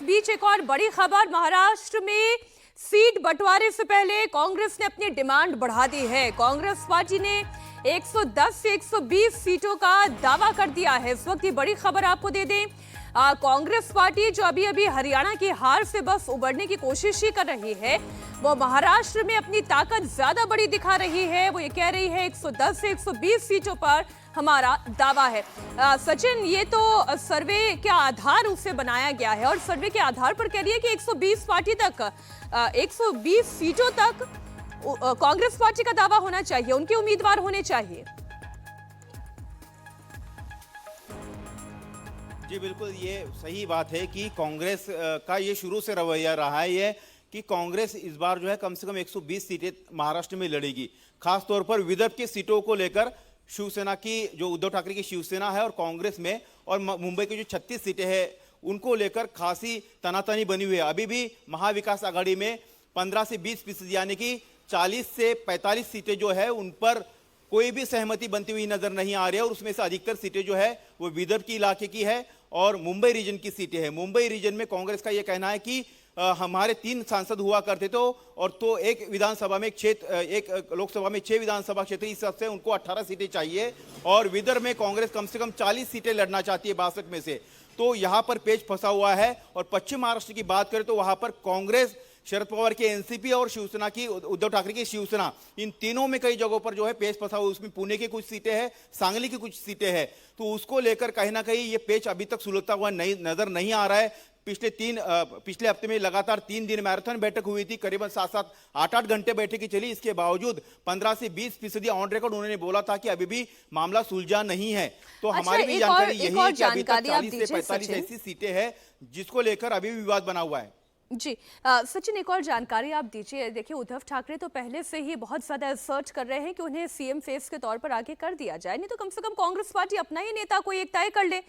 बीच एक और बड़ी खबर, महाराष्ट्र में सीट बंटवारे से पहले कांग्रेस ने अपनी डिमांड बढ़ा दी है। कांग्रेस पार्टी ने 110 से 120 सीटों का दावा कर दिया है। इस वक्त की बड़ी खबर आपको दे दें, कांग्रेस पार्टी जो अभी हरियाणा की हार से बस उबरने की कोशिश ही कर रही है, वो महाराष्ट्र में अपनी ताकत ज्यादा बड़ी दिखा रही है। वो ये कह रही है 110 से 120 सीटों पर हमारा दावा है। सचिन, ये तो सर्वे के आधार उससे बनाया गया है और सर्वे के आधार पर कह रही है कि 120 पार्टी तक 120 सीटों तक कांग्रेस पार्टी का दावा होना चाहिए, उनके उम्मीदवार होने चाहिए। जी बिल्कुल, ये सही बात है कि कांग्रेस का ये शुरू से रवैया रहा है ये कि कांग्रेस इस बार जो है कम से कम 120 सीटें महाराष्ट्र में लड़ेगी। खास तौर पर विदर्भ की सीटों को लेकर शिवसेना की, जो उद्धव ठाकरे की शिवसेना है और कांग्रेस में, और मुंबई की जो 36 सीटें हैं उनको लेकर खासी तनातनी बनी हुई है। अभी भी महाविकास आघाड़ी में 15 से 20% यानी कि 40 से 45 सीटें जो है उन पर कोई भी सहमति बनती हुई नजर नहीं आ रही है, और उसमें से अधिकतर सीटें जो है वो विदर्भ की इलाके की है और मुंबई रीजन की सीटें हैं। मुंबई रीजन में कांग्रेस का ये कहना है कि हमारे 3 सांसद हुआ करते थे और तो एक विधानसभा में एक लोकसभा में 6 विधानसभा क्षेत्र, इस हिसाब से उनको 18 सीटें चाहिए, और विदर्भ में कांग्रेस कम से कम 40 सीटें लड़ना चाहती है 62 में से। तो यहां पर पेच फंसा हुआ है। और पश्चिम महाराष्ट्र की बात करें तो वहां पर कांग्रेस, शरद पवार की एनसीपी और शिवसेना की, उद्धव ठाकरे की शिवसेना, इन तीनों में कई जगहों पर जो है पेच फंसा हुआ। उसमें पुणे की कुछ सीटें हैं, सांगली की कुछ सीटें हैं, तो उसको लेकर कहीं ना कहीं ये पेच अभी तक सुलझता हुआ नजर नहीं आ रहा है। पिछले हफ्ते में लगातार 3 दिन मैराथन बैठक हुई थी, करीबन 7-7, 8-8 घंटे बैठक चली। इसके बावजूद 15 से 20% ऑन रिकॉर्ड उन्होंने बोला था कि अभी भी मामला सुलझा नहीं है। तो हमारी भी जानकारी यही है कि अभी तक 40 से 45 ऐसी सीटें हैं जिसको लेकर अभी भी विवाद बना हुआ है। जी सचिन, एक और जानकारी आप दीजिए। देखिए, उद्धव ठाकरे तो पहले से ही बहुत ज्यादा सर्च कर रहे हैं कि उन्हें सीएम फेस के तौर पर आगे कर दिया जाए, नहीं तो कम से कम कांग्रेस पार्टी अपना ही नेता कोई एक तय कर ले।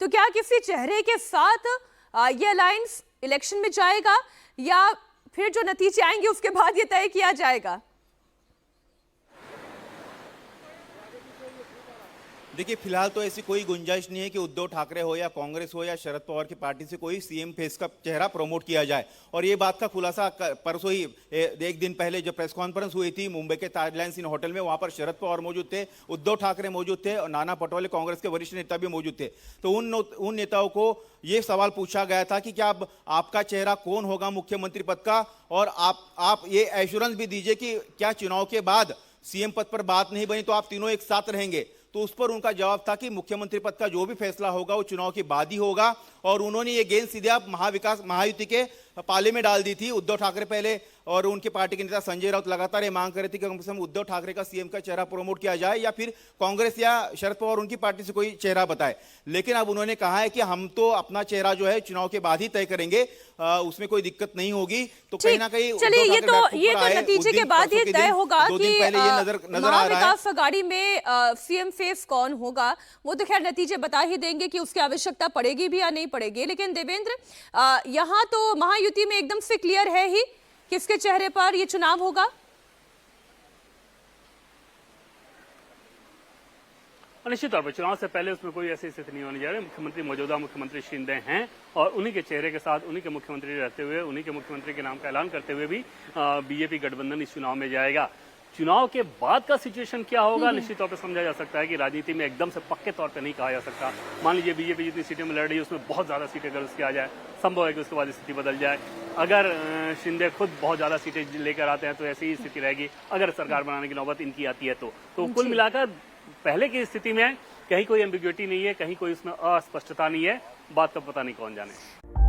तो क्या किसी चेहरे के साथ ये अलायंस इलेक्शन में जाएगा, या फिर जो नतीजे आएंगे उसके बाद ये तय किया जाएगा? देखिए, फिलहाल तो ऐसी कोई गुंजाइश नहीं है कि उद्धव ठाकरे हो या कांग्रेस हो या शरद पवार की पार्टी से कोई सीएम फेस का चेहरा प्रमोट किया जाए। और ये बात का खुलासा परसों ही, एक दिन पहले जब प्रेस कॉन्फ्रेंस हुई थी मुंबई के ताजलैंड्स इन होटल में, वहां पर शरद पवार मौजूद थे, उद्धव ठाकरे मौजूद थे और नाना पटोले कांग्रेस के वरिष्ठ नेता भी मौजूद थे। तो उन नेताओं को ये सवाल पूछा गया था कि क्या आपका चेहरा कौन होगा मुख्यमंत्री पद का, और आप ये एश्योरेंस भी दीजिए कि क्या चुनाव के बाद सीएम पद पर बात नहीं बनी तो आप तीनों एक साथ रहेंगे। तो उस पर उनका जवाब था कि मुख्यमंत्री पद का जो भी फैसला होगा वो चुनाव के बाद ही होगा। और उन्होंने ये गेंद सीधे आप महायुति के पाले में डाल दी थी। उद्धव ठाकरे पहले और उनके पार्टी के नेता संजय राउत लगातार ये मांग कर रहे थे कि कम से कम उद्धव ठाकरे का सीएम का चेहरा प्रमोट किया जाए, या फिर कांग्रेस या शरद पवार उनकी पार्टी से कोई चेहरा बताए। लेकिन अब उन्होंने कहा है कि हम तो अपना चेहरा जो है चुनाव के बाद ही तय करेंगे, उसमें कोई दिक्कत नहीं होगी। तो कहीं ना कहीं चलिए, ये तो नतीजे के बाद ही तय होगा कि महाविकास आघाड़ी में सीएम फेस कौन होगा। वो तो खैर नतीजे बता ही देंगे कि उसकी आवश्यकता पड़ेगी भी या नहीं पड़ेगी। लेकिन देवेंद्र, यहाँ तो महायुति में एकदम से क्लियर है ही किसके चेहरे पर ये चुनाव होगा। निश्चित तौर पर चुनाव से पहले उसमें कोई ऐसी स्थिति नहीं होनी जा रही। मुख्यमंत्री, मौजूदा मुख्यमंत्री शिंदे हैं और उन्हीं के चेहरे के साथ, उन्हीं के मुख्यमंत्री रहते हुए, उन्हीं के मुख्यमंत्री के नाम का ऐलान करते हुए भी बीजेपी गठबंधन इस चुनाव में जाएगा। चुनाव के बाद का सिचुएशन क्या होगा निश्चित तौर पर समझा जा सकता है कि राजनीति में एकदम से पक्के तौर पर नहीं कहा जा सकता। मान लीजिए बीजेपी जितनी सीटें में लड़ रही है उसमें बहुत ज्यादा सीटें अगर उसके आ जाए, संभव है कि उसके बाद स्थिति बदल जाए। अगर शिंदे खुद बहुत ज्यादा सीटें लेकर आते हैं तो ऐसी ही स्थिति रहेगी अगर सरकार बनाने की नौबत इनकी आती है। तो कुल मिलाकर पहले की स्थिति में कहीं कोई एम्बिग्युइटी नहीं है, कहीं कोई उसमें अस्पष्टता नहीं है। बात का पता नहीं कौन जाने।